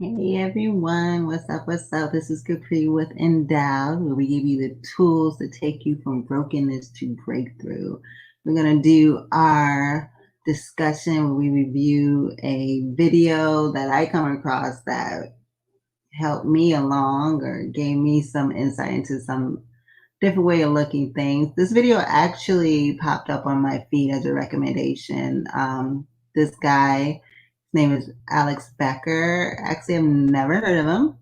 Hey everyone, what's up? What's up? This is Capri with N-Dowd, where we give you the tools to take you from brokenness to breakthrough. We're going to do our discussion where we review a video that I come across that helped me along or gave me some insight into some different way of looking things. This video actually popped up on my feed as a recommendation. This guy, his name is Alex Becker. Actually, I've never heard of him.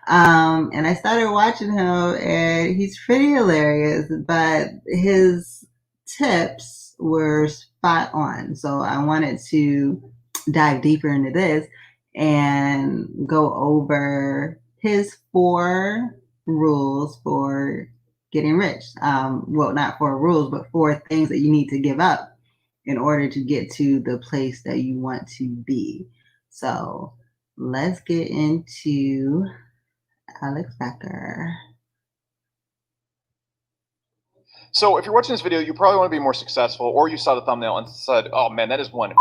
And I started watching him, and he's pretty hilarious, but his tips were spot on. So I wanted to dive deeper into this and go over his 4 rules for getting rich. Well, not 4 rules, but 4 things that you need to give up in order to get to the place that you want to be. So let's get into Alex Becker. So if you're watching this video, you probably want to be more successful, or you saw the thumbnail and said, oh man, that is one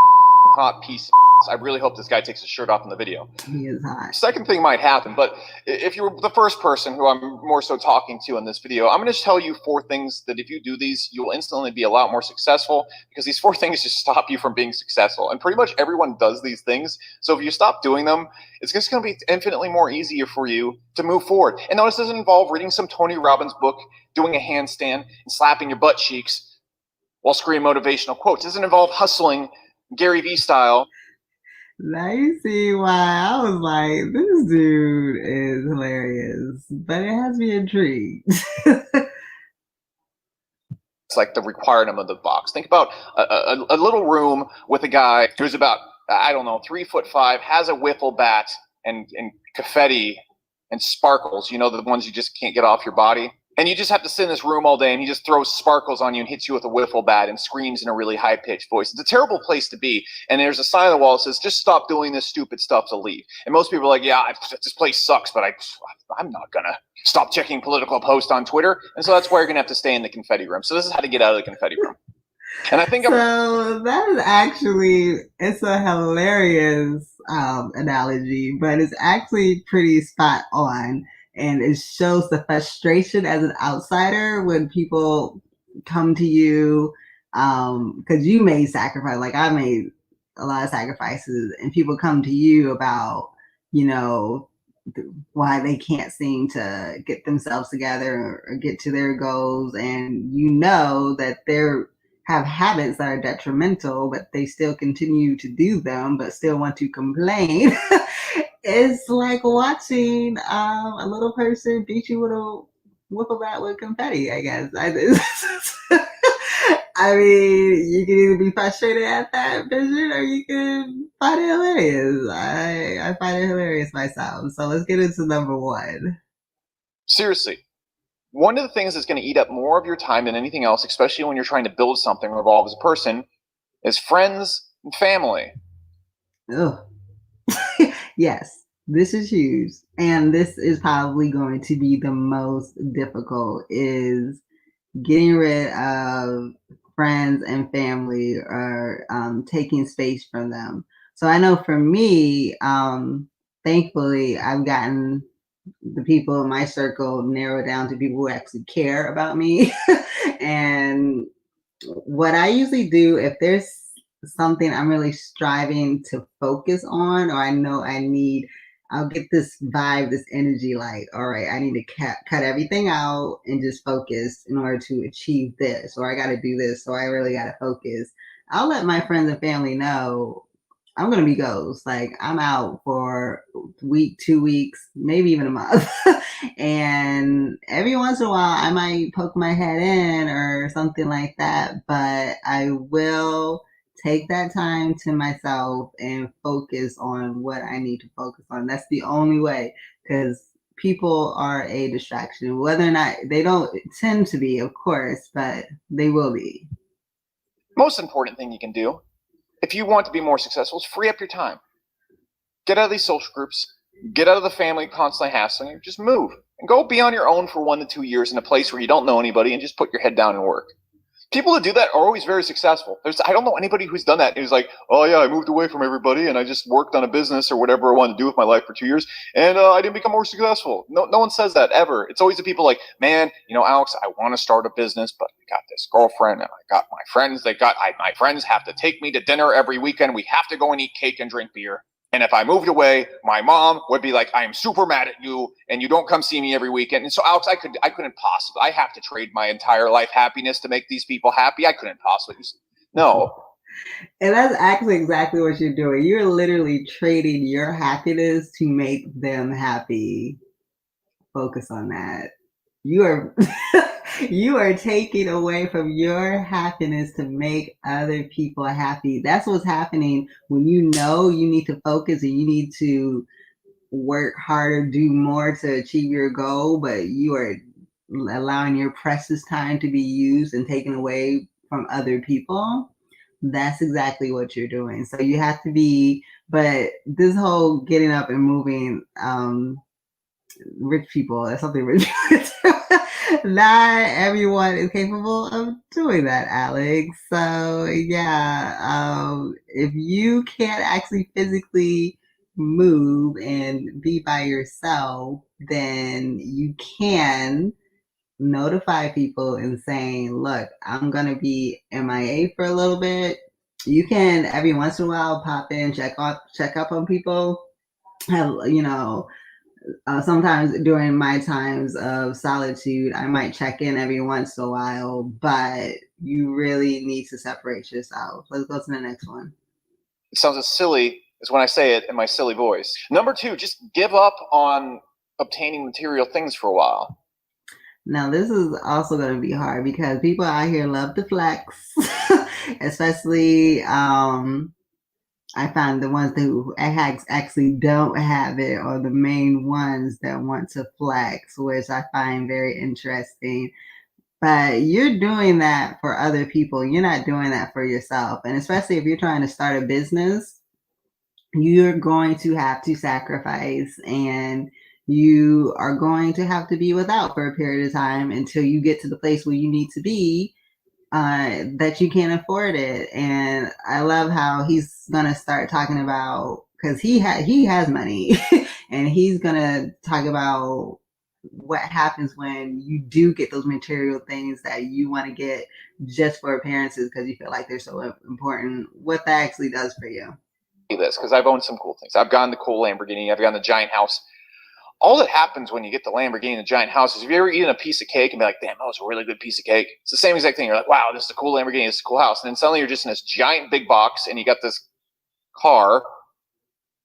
hot piece of I really hope this guy takes his shirt off in the video. He is hot. Second thing might happen, but if you're the first person who I'm more so talking to in this video, I'm going to tell you 4 things that if you do these, you'll instantly be a lot more successful, because these 4 things just stop you from being successful. And pretty much everyone does these things. So if you stop doing them, it's just going to be infinitely more easier for you to move forward. And notice this doesn't involve reading some Tony Robbins book, doing a handstand, and slapping your butt cheeks while screaming motivational quotes. It doesn't involve hustling Gary Vee style. Now you see why I was like, this dude is hilarious, but it has me intrigued. It's like the requirement of the box. Think about a little room with a guy who's about, I don't know, 3'5", has a wiffle bat and confetti and sparkles, you know, the ones you just can't get off your body. And you just have to sit in this room all day, and he just throws sparkles on you and hits you with a wiffle bat and screams in a really high-pitched voice. It's a terrible place to be. And there's a sign on the wall that says, just stop doing this stupid stuff to leave. And most people are like, yeah, this place sucks, but I'm not going to stop checking political posts on Twitter. And so that's why you're going to have to stay in the confetti room. So this is how to get out of the confetti room. And I think so that is actually, it's a hilarious analogy, but it's actually pretty spot on. And it shows the frustration as an outsider when people come to you, because you made sacrifice. Like I made a lot of sacrifices, and people come to you about, you know, why they can't seem to get themselves together or get to their goals, and you know that they're have habits that are detrimental, but they still continue to do them, but still want to complain. It's like watching a little person beat you with a wiffle bat with confetti, I guess. I mean, you can either be frustrated at that vision or you can find it hilarious. I find it hilarious myself. So let's get into number 1. Seriously, one of the things that's going to eat up more of your time than anything else, especially when you're trying to build something or evolve as a person, is friends and family. Ugh. Yes, this is huge. And this is probably going to be the most difficult, is getting rid of friends and family, or taking space from them. So I know for me, thankfully, I've gotten the people in my circle narrowed down to people who actually care about me. And what I usually do, if there's something I'm really striving to focus on, or I know I'll get this vibe, this energy, like, all right, I need to cut everything out and just focus in order to achieve this, or I got to do this, so I really got to focus. I'll let my friends and family know I'm going to be ghost. Like, I'm out for a week, 2 weeks, maybe even a month. And every once in a while, I might poke my head in or something like that, but I will take that time to myself and focus on what I need to focus on. That's the only way, because people are a distraction, whether or not they don't tend to be, of course, but they will be. Most important thing you can do if you want to be more successful is free up your time. Get out of these social groups. Get out of the family constantly hassling you. Just move and go be on your own for 1 to 2 years in a place where you don't know anybody, and just put your head down and work. People that do that are always very successful. I don't know anybody who's done that. Who's like, oh yeah, I moved away from everybody and I just worked on a business or whatever I wanted to do with my life for 2 years, and I didn't become more successful. No one says that ever. It's always the people like, man, Alex, I want to start a business, but I got this girlfriend and I got my friends. My friends have to take me to dinner every weekend. We have to go and eat cake and drink beer. And if I moved away, my mom would be like, I am super mad at you and you don't come see me every weekend. And so, Alex, I couldn't possibly, I have to trade my entire life happiness to make these people happy. I couldn't possibly. No. And that's actually exactly what you're doing. You're literally trading your happiness to make them happy. Focus on that. You are you are taking away from your happiness to make other people happy. That's what's happening when you know you need to focus and you need to work harder, do more to achieve your goal, but you are allowing your precious time to be used and taken away from other people. That's exactly what you're doing. So you have to be, but this whole getting up and moving, rich people, that's something rich people do. Not everyone is capable of doing that, Alex. So yeah, if you can't actually physically move and be by yourself, then you can notify people and saying, look, I'm gonna be MIA for a little bit. You can every once in a while pop in, check up on people. Have sometimes during my times of solitude, I might check in every once in a while, but you really need to separate yourself. Let's go to the next one. It sounds as silly as when I say it in my silly voice. Number 2, just give up on obtaining material things for a while. Now, this is also going to be hard because people out here love to flex, especially I find the ones who actually don't have it are the main ones that want to flex, which I find very interesting. But you're doing that for other people. You're not doing that for yourself. And especially if you're trying to start a business, you're going to have to sacrifice and you are going to have to be without for a period of time until you get to the place where you need to be, that you can't afford it. And I love how he's gonna start talking about, because he has money and he's gonna talk about what happens when you do get those material things that you want to get just for appearances because you feel like they're so important, what that actually does for you. This, because I've owned some cool things. I've gotten the cool Lamborghini, I've gotten the giant house. All that happens when you get the Lamborghini and the giant house is, if you ever eaten a piece of cake and be like, damn, that was a really good piece of cake, it's the same exact thing. You're like, wow, this is a cool Lamborghini, this is a cool house. And then suddenly you're just in this giant big box and you got this car,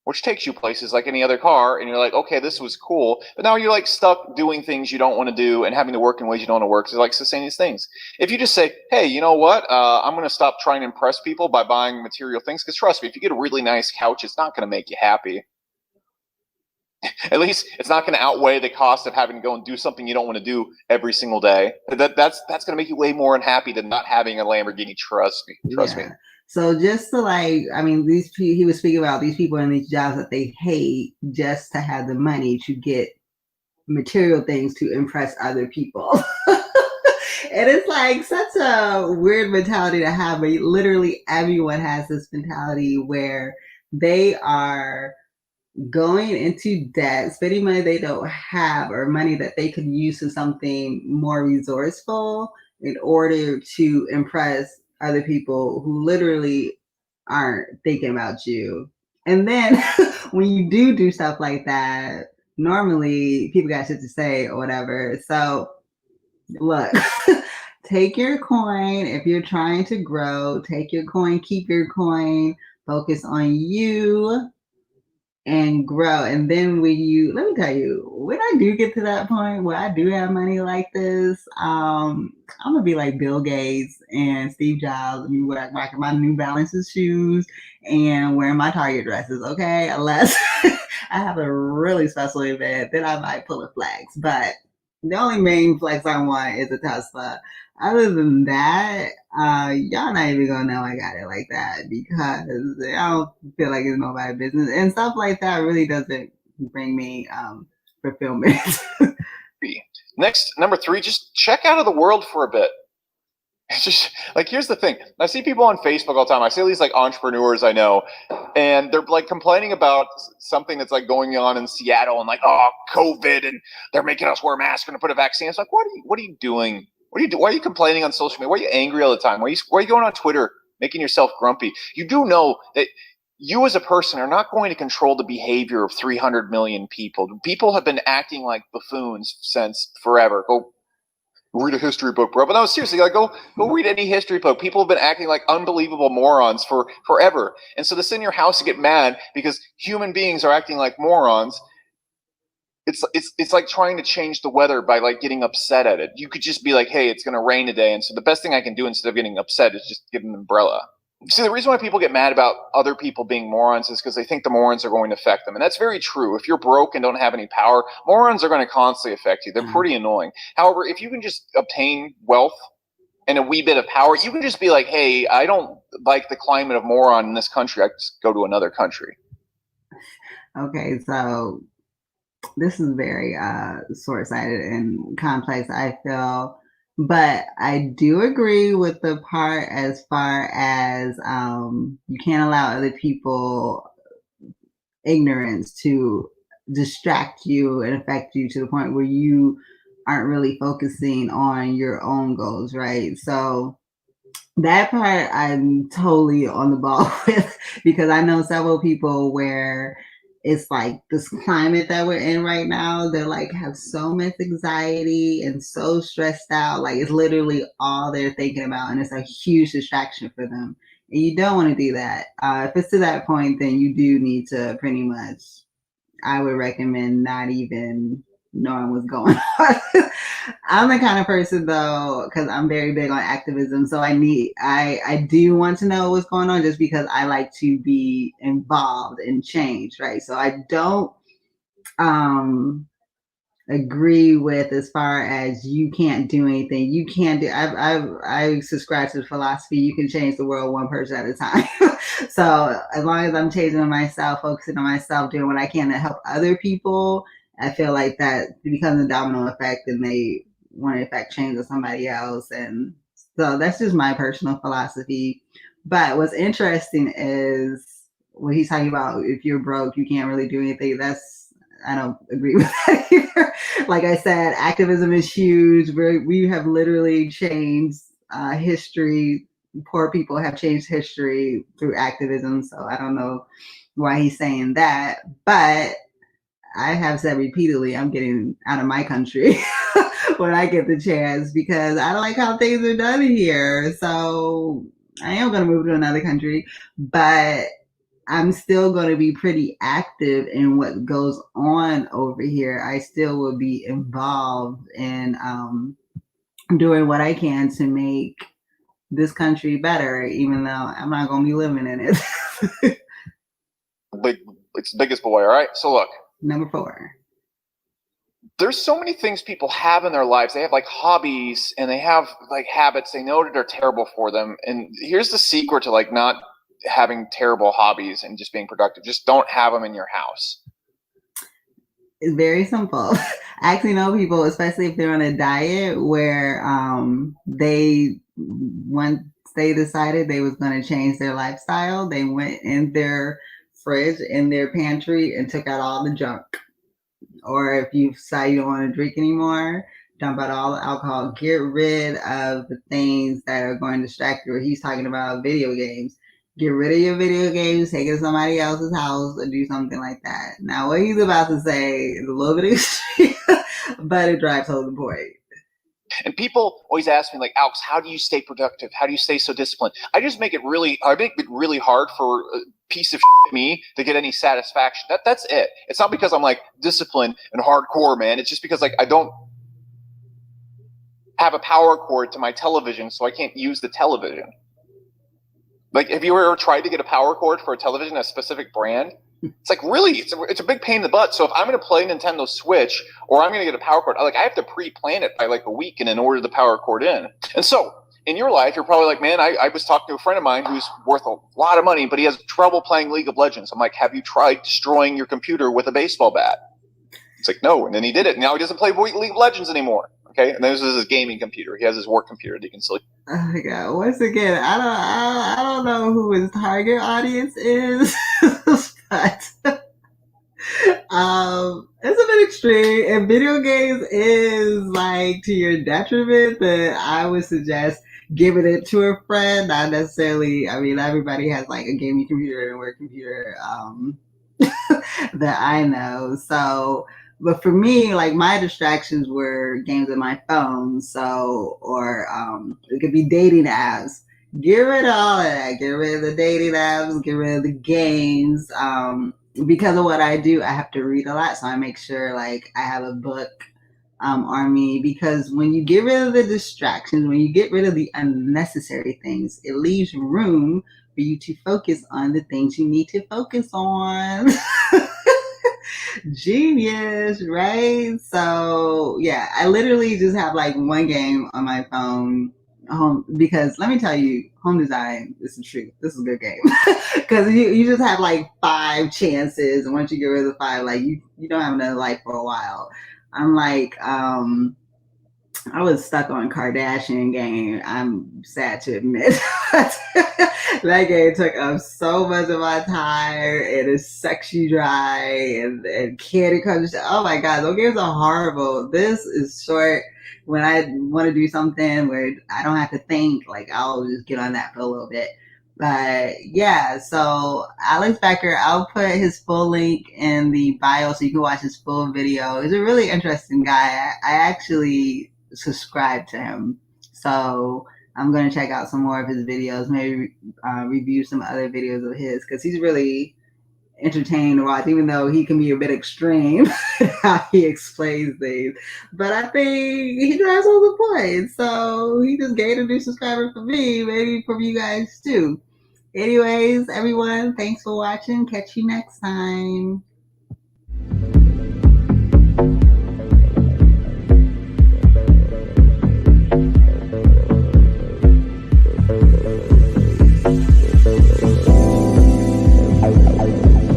which takes you places like any other car, and you're like, okay, this was cool. But now you're like stuck doing things you don't want to do and having to work in ways you don't want to work. It's like saying these things. If you just say, hey, you know what? I'm going to stop trying to impress people by buying material things. Because trust me, if you get a really nice couch, it's not going to make you happy. At least it's not going to outweigh the cost of having to go and do something you don't want to do every single day. That's going to make you way more unhappy than not having a Lamborghini. Trust me. So just to he was speaking about these people in these jobs that they hate just to have the money to get material things to impress other people. And it's like such a weird mentality to have, but literally everyone has this mentality where they are going into debt, spending money they don't have or money that they could use to something more resourceful in order to impress other people who literally aren't thinking about you. And then when you do stuff like that, normally people got shit to say or whatever. So look, take your coin. If you're trying to grow, take your coin, keep your coin, focus on you and grow. And then let me tell you, when I do get to that point where I do have money like this, I'm gonna be like Bill Gates and Steve Jobs and be wearing my New Balances shoes and wearing my Target dresses, okay? Unless I have a really special event, then I might pull a flex. But the only main flex I want is a Tesla. Other than that, y'all not even gonna know I got it like that because I don't feel like it's nobody's business, and stuff like that really doesn't bring me fulfillment. Next, number 3, just check out of the world for a bit. It's just like, here's the thing. I see people on Facebook all the time. I see these like entrepreneurs I know, and they're like complaining about something that's like going on in Seattle and like, oh, COVID, and they're making us wear masks and put a vaccine. It's like, what are you doing? What are you doing? Why are you complaining on social media? Why are you angry all the time? Why are you going on Twitter making yourself grumpy? You do know that you as a person are not going to control the behavior of 300 million people. People have been acting like buffoons since forever. Go read a history book, bro. But no, seriously, like go read any history book. People have been acting like unbelievable morons for forever. And so to sit in your house and get mad because human beings are acting like morons, it's like trying to change the weather by like getting upset at it. You could just be like, hey, it's gonna rain today, and so the best thing I can do instead of getting upset is just get an umbrella. See, the reason why people get mad about other people being morons is because they think the morons are going to affect them. And that's very true. If you're broke and don't have any power, morons are going to constantly affect you. They're pretty annoying. However, if you can just obtain wealth and a wee bit of power, you can just be like, hey, I don't like the climate of moron in this country. I just go to another country. Okay, so this is very short-sighted and complex, I feel, but I do agree with the part as far as you can't allow other people ignorance to distract you and affect you to the point where you aren't really focusing on your own goals, right? So that part I'm totally on the ball with, because I know several people where it's like this climate that we're in right now, they're like have so much anxiety and so stressed out. Like it's literally all they're thinking about, and it's a huge distraction for them. And you don't want to do that. If it's to that point, then you do need to pretty much, I would recommend not even knowing what's going on. I'm the kind of person though, because I'm very big on activism. So I do want to know what's going on just because I like to be involved in change, right? So I don't agree with as far as you can't do anything. You can't do. I subscribe to the philosophy you can change the world one person at a time. So as long as I'm changing myself, focusing on myself, doing what I can to help other people, I feel like that becomes a domino effect, and they want to affect change on somebody else. And so that's just my personal philosophy. But what's interesting is when he's talking about if you're broke, you can't really do anything. I don't agree with that either. Like I said, activism is huge. We have literally changed history. Poor people have changed history through activism. So I don't know why he's saying that. But I have said repeatedly, I'm getting out of my country when I get the chance because I don't like how things are done here. So I am going to move to another country. But I'm still going to be pretty active in what goes on over here. I still will be involved in doing what I can to make this country better, even though I'm not going to be living in it. It's the biggest boy. All right. So look, Number 4. There's so many things people have in their lives. They have like hobbies and they have like habits they know that are terrible for them. And here's the secret to like not having terrible hobbies and just being productive. Just don't have them in your house. It's very simple. I actually know people, especially if they're on a diet, where once they decided they was going to change their lifestyle, they went in their fridge, in their pantry, and took out all the junk. Or if you decide you don't want to drink anymore, dump out all the alcohol. Get rid of the things that are going to distract you. He's talking about video games. Get rid of your video games, take it to somebody else's house, or do something like that. Now, what he's about to say is a little bit extreme, but it drives home the point. And people always ask me, like, Alex, how do you stay productive? How do you stay so disciplined? I make it really hard for a piece of me to get any satisfaction. That's it. It's not because I'm like disciplined and hardcore, man. It's just because like I don't have a power cord to my television, so I can't use the television. Like, have you ever tried to get a power cord for a television, a specific brand? It's like, really, it's a big pain in the butt. So if I'm going to play Nintendo Switch or I'm going to get a power cord, I have to pre-plan it by like a week and then order the power cord in. And so in your life, you're probably like, man, I was talking to a friend of mine who's worth a lot of money, but he has trouble playing League of Legends. I'm like, have you tried destroying your computer with a baseball bat? It's like, no. And then he did it. Now he doesn't play League of Legends anymore. Okay, and this is his gaming computer. He has his work computer that he can still. Oh my god! Once again, I don't know who his target audience is, but it's a bit extreme. If video games is like to your detriment, then I would suggest giving it to a friend. Not necessarily. I mean, everybody has like a gaming computer and a work computer. That I know. So, but for me, like my distractions were games on my phone. So, or it could be dating apps. Get rid of all of that. Get rid of the dating apps. Get rid of the games. Because of what I do, I have to read a lot. So I make sure like I have a book on me, because when you get rid of the distractions, when you get rid of the unnecessary things, it leaves room for you to focus on the things you need to focus on. Genius, right? So yeah, I literally just have like one game on my phone. Because let me tell you, home design, this is true. This is a good game. Because you just have like five chances, and once you get rid of the five, like you don't have another life for a while. I'm like, I was stuck on Kardashian game. I'm sad to admit. That game took up so much of my time, and it sucks you dry, and Candy Crush. Oh my god, those games are horrible. This is short. When I want to do something where I don't have to think, like I'll just get on that for a little bit. But yeah, so Alex Becker, I'll put his full link in the bio so you can watch his full video. He's a really interesting guy. I actually subscribe to him. So I'm going to check out some more of his videos, maybe review some other videos of his, because he's really entertaining to watch, even though he can be a bit extreme how he explains things. But I think he drives all the points. So he just gained a new subscriber for me, maybe from you guys too. Anyways, everyone, thanks for watching. Catch you next time.